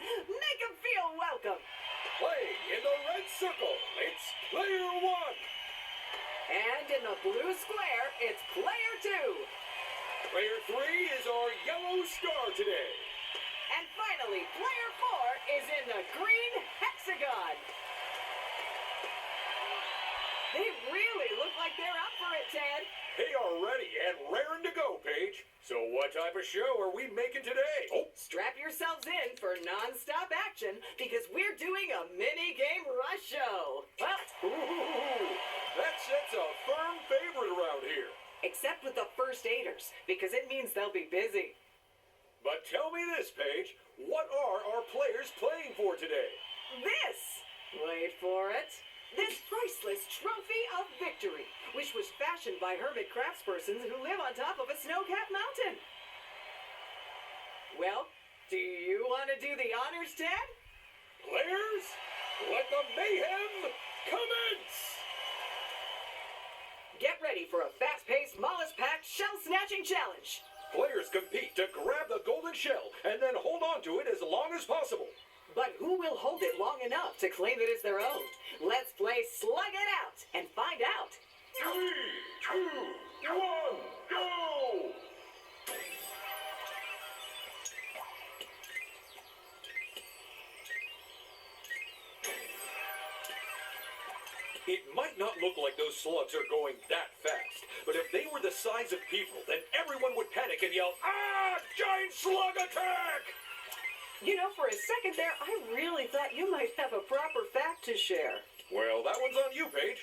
Yes! Make them feel welcome! Play in the red circle, it's player one. And in the blue square, it's player two. Player three is our yellow star today. And finally, player four is in the green hexagon. They really look like they're up for it, Ted. They are ready and raring to go, Paige. So what type of show are we making today? Oh, Strap yourselves in for non-stop action because we're doing a mini-game rush show. Well, ooh, that sets a firm favorite around here. except with the first aiders because it means they'll be busy. But tell me this, Paige. What are our players playing for today? This! Wait for it. This priceless trophy of victory, which was fashioned by hermit craftspersons who live on top of a snow-capped mountain. Well, do you want to do the honors, Ted? Players, let the mayhem commence! Get ready for a fast-paced, mollusk-packed, shell-snatching challenge. Players compete to grab the golden shell and then hold on to it as long as possible. But who will hold it long enough to claim it as their own? Let's play Slug It Out and find out. 3, 2, 1, go! It might not look like those slugs are going that fast, but if they were the size of people, then everyone would panic and yell, "Ah! Giant slug attack!" You know, for a second there, I really thought you might have a proper fact to share. Well, that one's on you, Paige.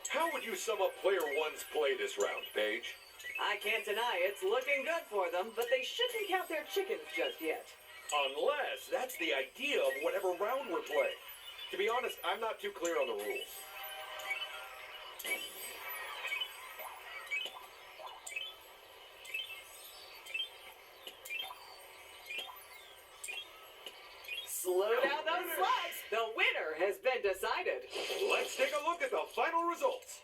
How would you sum up player one's play this round, Paige? I can't deny it's looking good for them, but they shouldn't count their chickens just yet. Unless that's the idea of whatever round we're playing. To be honest, I'm not too clear on the rules. Slow down those slugs! The winner has been decided. Let's take a look at the final results.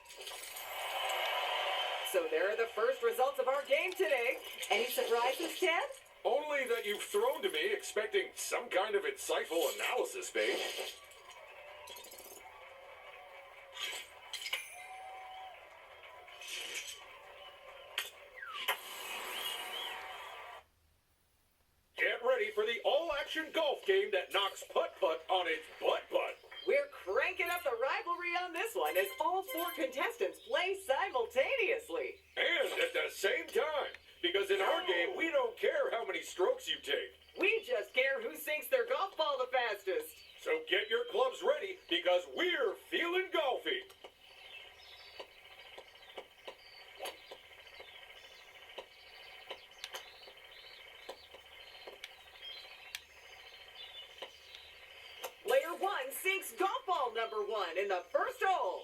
So there are the first results of our game today. Any surprises, Ted? Only that you've thrown to me expecting some kind of insightful analysis, Paige. Get ready for the all-action golf game that knocks putt-putt on its butt-putt. We're cranking up the rivalry on this one as all four contestants play simultaneously. And at the same time, because in our game, we don't care how many strokes you take. We just care who sinks their golf ball the fastest. So get your clubs ready because we're feeling golfy. Player one sinks golf ball number one in the first hole.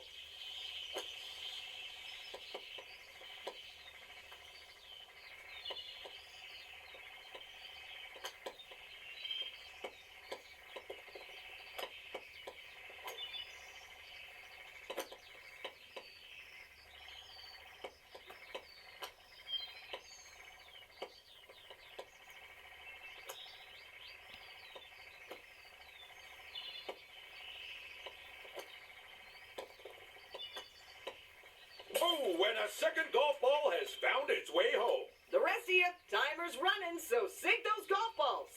Oh, and a second golf ball has found its way home. The rest of you, timer's running, so sink those golf balls.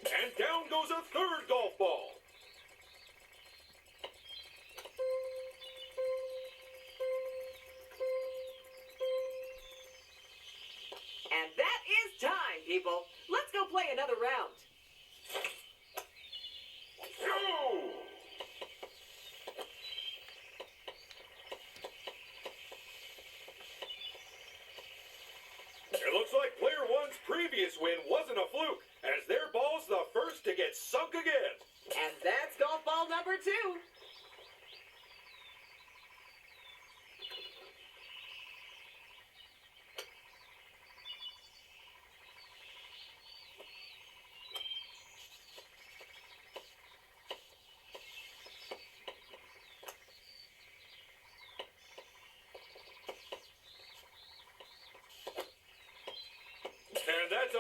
And down goes a third golf ball. And that is time, people. Let's go play another round. Go! It looks like player one's previous win wasn't a fluke, as their ball's the first to get sunk again. And that's golf ball number two.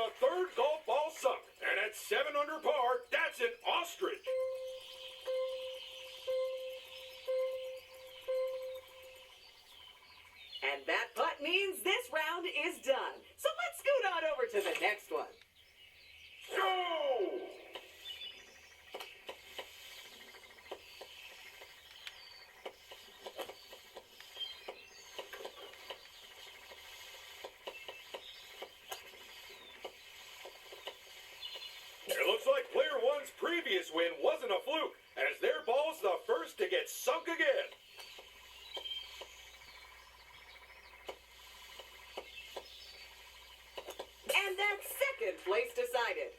the third golf ball sunk. And at 7 under par, that's an ostrich. And that putt means this round is done. So let's scoot on over to the next one. Go! It looks like Player One's previous win wasn't a fluke, as their ball's the first to get sunk again. And that's second place decided.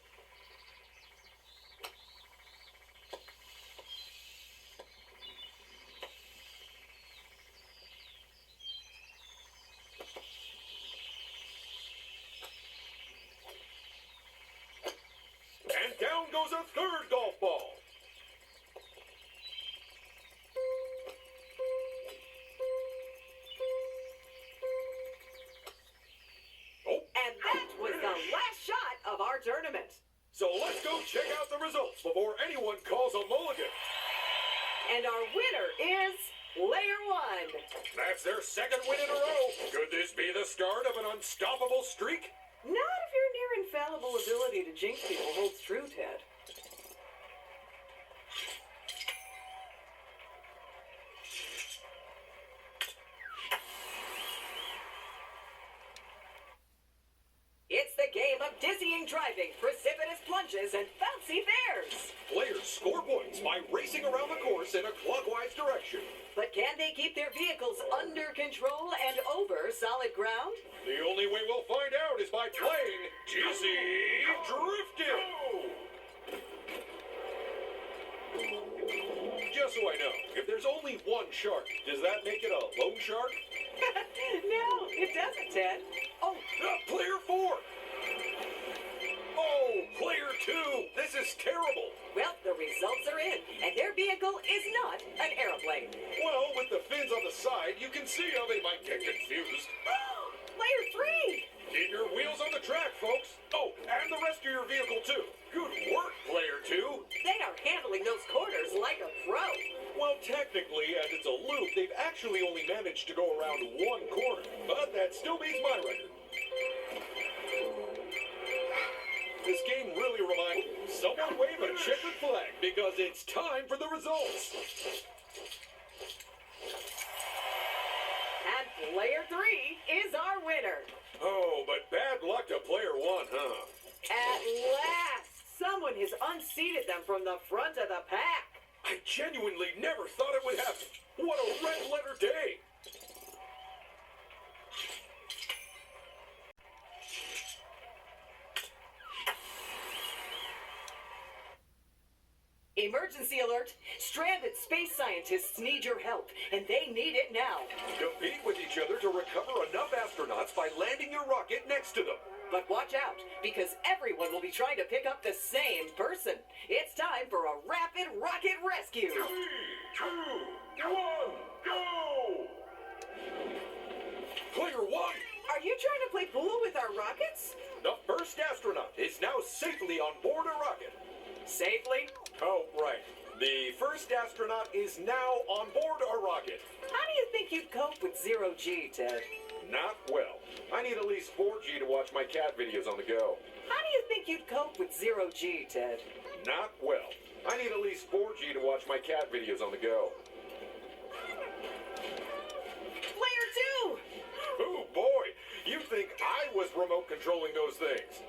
And down goes a third golf ball. Oh, And that was the last shot of our tournament. so let's go check out the results before anyone calls a mulligan. And our winner is Player One. That's their second win in a row. Could this be the start of an unstoppable streak? Not if your near infallible ability to jinx people holds true, Ted. It's the game of dizzying driving, precipitous plunges, and bouncy bears. Players score points by racing around the course in a clockwise direction. But can they keep their vehicles under control and over solid ground? The only way we'll find out is by playing Dizzy Drifting. Just so I know, if there's only one shark, does that make it a lone shark? No, it doesn't, Ted. Oh, Player 4! Oh, Player 2! This is terrible! Well, the results are in, and their vehicle is not an airplane. Well, with the fins on the side, you can see how they might get confused. Player 3! Keep your wheels on the track, folks. Oh, and the rest of your vehicle, too. Good work, Player 2. They are handling those corners like a pro. Well, technically, as it's a loop, they've actually only managed to go around one corner. But that still beats my record. This game really reminds me. Someone wave a checkered flag because it's time for the results. And Player 3 is our winner. Oh, but bad luck to Player 1, huh? At last, someone has unseated them from the front of the pack. I genuinely never thought it would happen. What a red letter day. Emergency alert! Stranded space scientists need your help, and they need it now. Compete with each other to recover enough astronauts by landing your rocket next to them. But watch out, because everyone will be trying to pick up the same person. It's time for a rapid rocket rescue. 3, 2, 1, go! Player 1, Are you trying to play pool with our rockets? the first astronaut is now safely on board a rocket. Safely? Oh, right. The first astronaut is now on board a rocket. How do you think you'd cope with zero G, Ted? Not well. I need at least 4G to watch my cat videos on the go. How do you think you'd cope with zero G, Ted? Not well. I need at least 4G to watch my cat videos on the go. Player 2! Oh boy, you'd think I was remote controlling those things.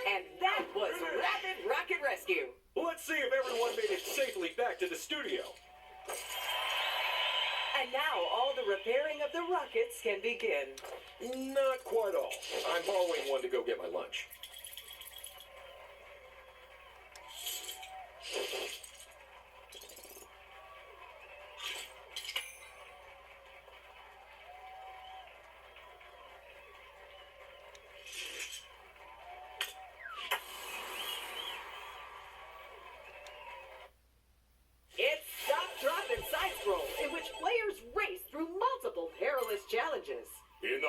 And that was Rapid Rocket Rescue. Let's see if everyone made it safely back to the studio. And now all the repairing of the rockets can begin. Not quite all. I'm borrowing one to go get my lunch.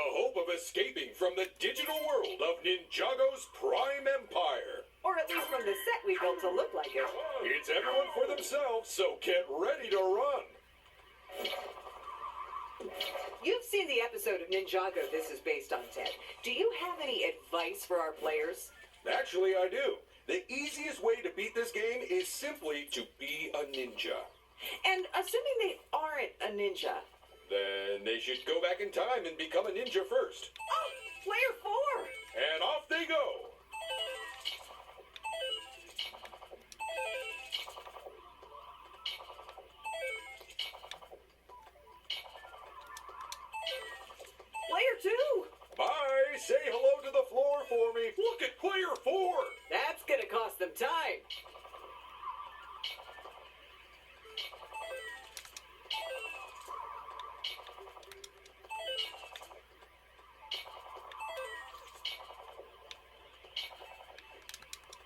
the hope of escaping from the digital world of Ninjago's Prime Empire. Or at least from the set we built to look like it. It's everyone for themselves, so get ready to run. You've seen the episode of Ninjago this is based on, Ted. Do you have any advice for our players? Actually, I do. The easiest way to beat this game is simply to be a ninja. And assuming they aren't a ninja. Then they should go back in time and become a ninja first. Oh, player 4! And off they go. Player 2! Bye. Say hello to the floor for me. Look at player 4. That's gonna cost them time.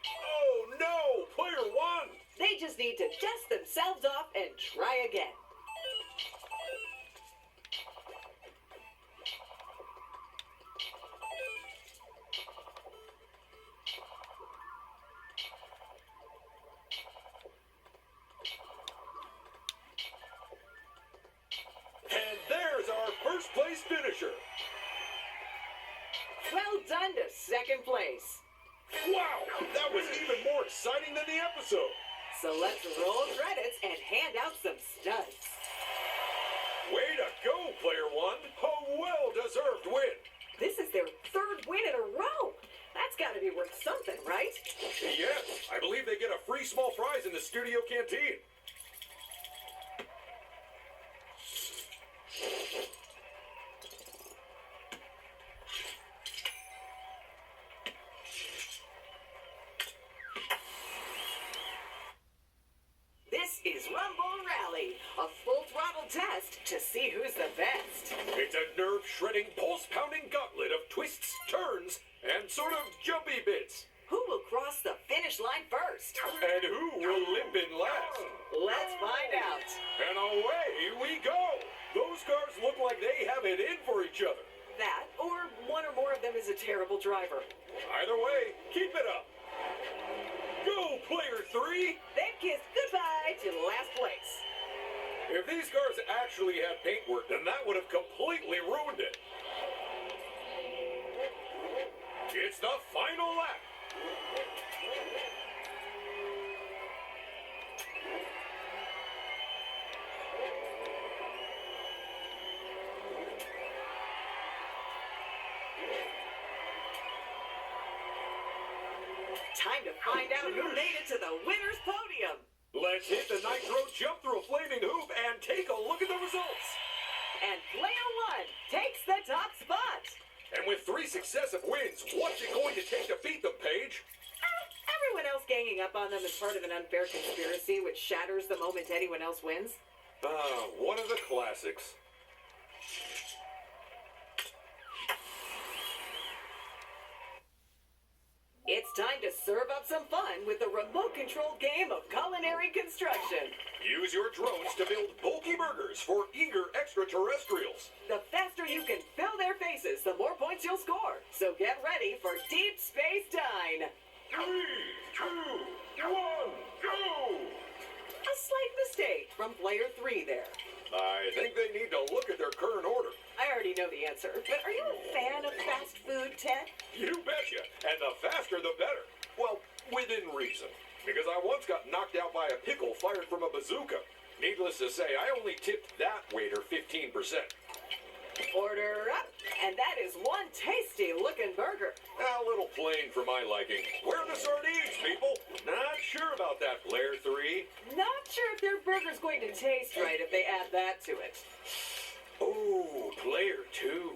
Oh no, player 1. They just need to dust themselves off and try again. And there's our first place finisher. Well done to second place. Wow, that was even more exciting than the episode. So let's roll credits and hand out some studs. Way to go, player 1. A well-deserved win. This is their third win in a row. That's got to be worth something, right? Yes, I believe they get a free small prize in the studio canteen. This is Rumble Rally, a full throttle test to see who's the best. It's a nerve-shredding, pulse-pounding gauntlet of twists, turns, and sort of jumpy bits. Who will cross the finish line first? And who will limp in last? Let's find out. And away we go! Those cars look like they have it in for each other. That, or one or more of them is a terrible driver. Either way, keep it up. Go, player 3! They've kissed goodbye to last place. If these cars actually had paintwork, then that would have completely ruined it. It's the final lap. Time to find out who made it to the winner's podium. Let's hit the nitro, jump through a flaming hoop, and take a look at the results. And player 1 takes the top spot. And with 3 successive wins, what's it going to take to beat them, Paige? Everyone else ganging up on them is part of an unfair conspiracy which shatters the moment anyone else wins. One of the classics. It's time to serve up some fun with the remote-controlled game of culinary construction. Use your drones to build bulky burgers for eager extraterrestrials. The faster you can fill their faces, the more points you'll score. So get ready for Deep Space Dine. 3, 2, 1, go! A slight mistake from player 3 there. I think they need to look at their current order. I already know the answer, but are you a fan of fast food, Ted? You betcha. And the faster, the better. Well, within reason. Because I once got knocked out by a pickle fired from a bazooka. Needless to say, I only tipped that waiter 15%. Order up, and that is one tasty-looking burger. A little plain for my liking. Where are the sardines, people? Not sure about that, player 3. Not sure if their burger's going to taste right if they add that to it. Oh, player 2.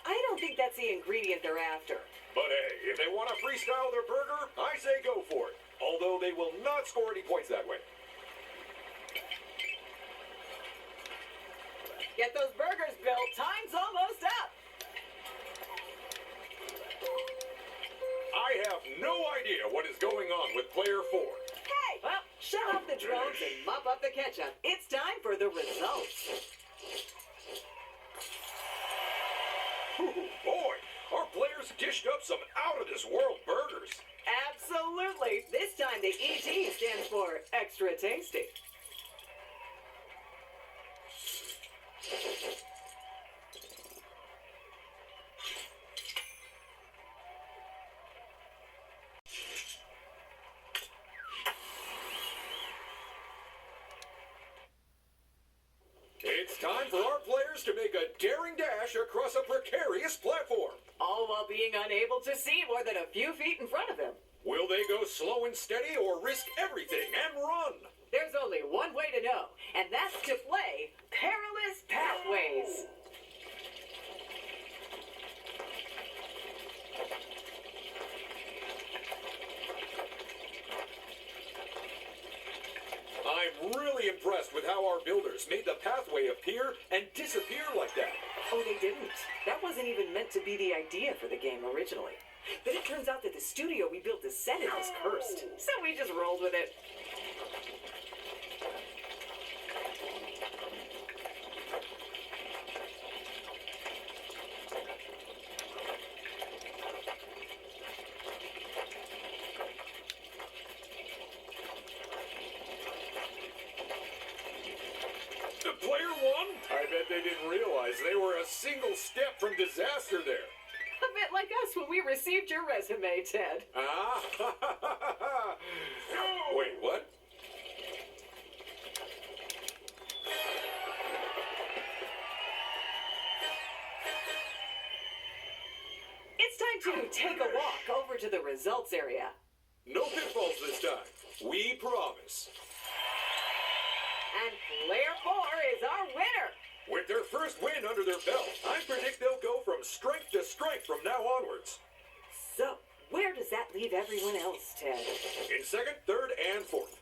I don't think that's the ingredient they're after. But hey, if they want to freestyle their burger, I say go for it. Although they will not score any points that way. Get those burgers built. Time's almost up. I have no idea what is going on with player 4. Hey! Well, shut off the drones and mop up the ketchup. It's time for the results. dished up some out-of-this-world burgers. Absolutely. This time the ET stands for extra tasty. It's time for our players to make a daring dash across a precarious platform. All while being unable to see more than a few feet in front of them. Will they go slow and steady or risk everything and run? There's only one way to know, and that's to play Perilous Pathways. I'm really impressed with how our builders made the pathway appear and disappear like that. Oh, they didn't. That wasn't even meant to be the idea for the game originally. But it turns out that the studio we built the set in is cursed, so we just rolled with it. The player won? I bet they didn't realize they were a single step from disaster there. A bit like us when we received your resume, Ted. Ah! Wait, what? It's time to take a walk over to the results area. No pitfalls this time. We promise. And player 4 is our winner. With their first win under their belt, I predict they'll go from strength to strength from now onwards. So, where does that leave everyone else, Ted? In second, third, and fourth.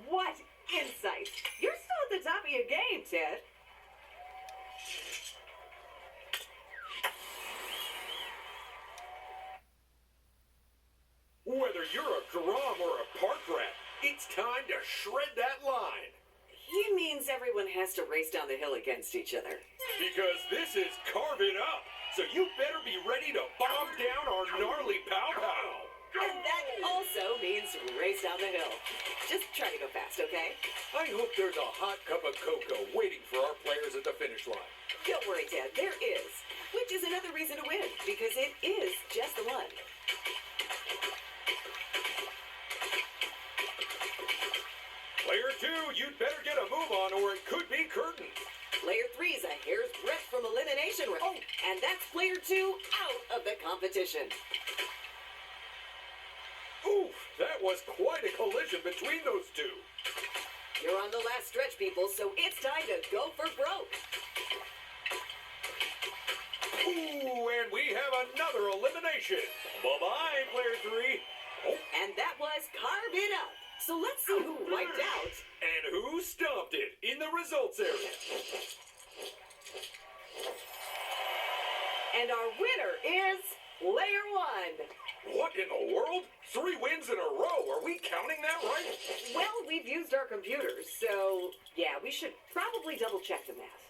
What insight! You're still at the top of your game, Ted. Whether you're a Grom or a park rat, it's time to shred that line. He means everyone has to race down the hill against each other. Because this is Carve It Up, so you better be ready to bomb down our gnarly pow-pow. And that also means race down the hill. Just try to go fast, okay? I hope there's a hot cup of cocoa waiting for our players at the finish line. Don't worry, Ted, there is. Which is another reason to win, because it is just the one. Player 2, you'd better get a move on or it could be curtains. Player 3's a hair's breadth from elimination. Oh, and that's player 2 out of the competition. Oof, that was quite a collision between those two. You're on the last stretch, people, so it's time to go for broke. Ooh, and we have another elimination. Bye-bye, player 3. Oh, And that was Carve It Up. So let's see who wiped out. and who stomped it in the results area? And our winner is player 1. What in the world? 3 wins in a row. Are we counting that right? Well, we've used our computers, so yeah, we should probably double check the math.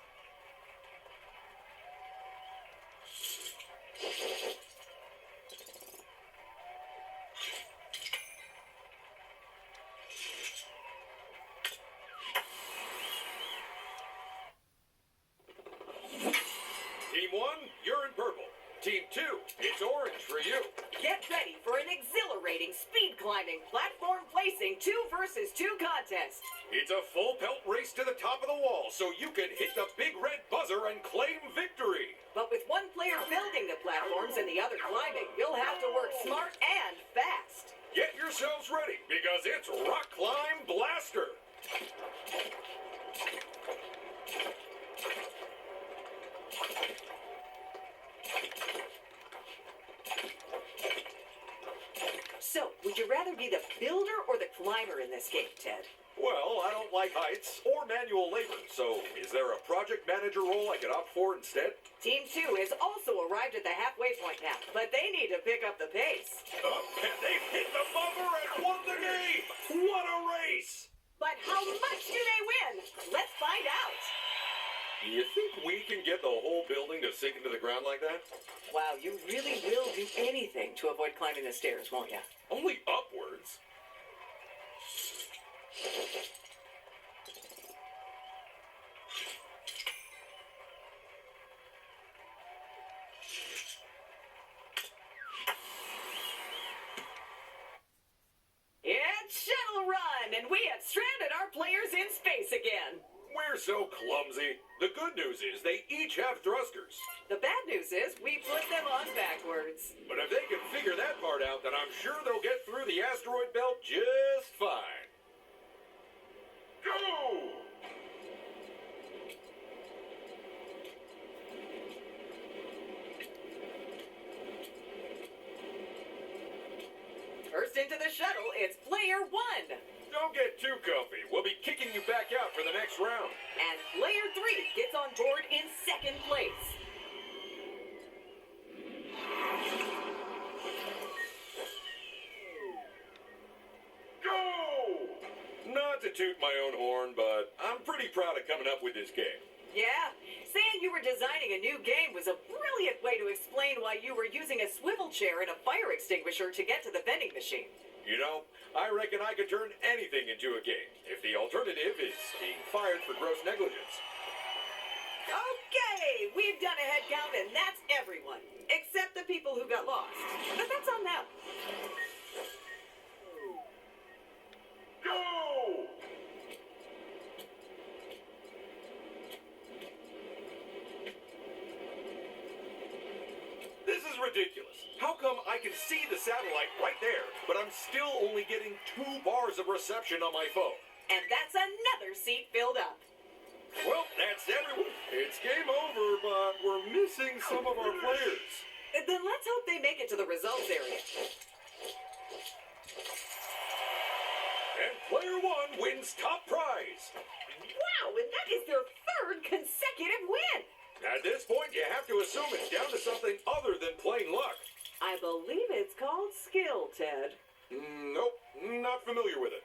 Team 1, you're in purple. Team 2, it's orange for you. Get ready for an exhilarating speed climbing platform placing 2 versus 2 contest. It's a full pelt race to the top of the wall so you can hit the big red buzzer and claim victory. But with one player building the platforms and the other climbing, you'll have to work smart and fast. Get yourselves ready because it's Rock Climb Blaster. So, would you rather be the builder or the climber in this game, Ted? Well, I don't like heights or manual labor, so is there a project manager role I could opt for instead? Team 2 has also arrived at the halfway point now, but they need to pick up the pace. And they've hit the bumper and won the game! What a race! But how much do they win? Let's find out. You think we can get the whole building to sink into the ground like that? Wow, you really will do anything to avoid climbing the stairs, won't you? Only upwards. It's Shuttle Run, and we have stranded our players in space again. We're so clumsy. The good news is they each have thrusters. The bad news is we put them on backwards. But if they can figure that part out, then I'm sure they'll get through the asteroid belt just fine. Go! First into the shuttle, it's player 1. Don't get too comfy. We'll be kicking you back out for the next round. And player 3 gets on board in second place. Go! Not to toot my own horn, but I'm pretty proud of coming up with this game. Yeah, saying you were designing a new game was a brilliant way to explain why you were using a swivel chair and a fire extinguisher to get to the vending machine. You know, I reckon I could turn anything into a game if the alternative is being fired for gross negligence. Okay, we've done a head count and that's everyone, except the people who got lost. But that's on them. Go! This is ridiculous. How come I can see the satellite right there, but I'm still only getting 2 bars of reception on my phone? And that's another seat filled up. Well, that's everyone. It's game over, but we're missing some of our players. Then let's hope they make it to the results area. And player 1 wins top prize. Wow, and that is their 3rd consecutive win. At this point, you have to assume it's down to something other than plain luck. I believe it's called skill, Ted. Nope, not familiar with it.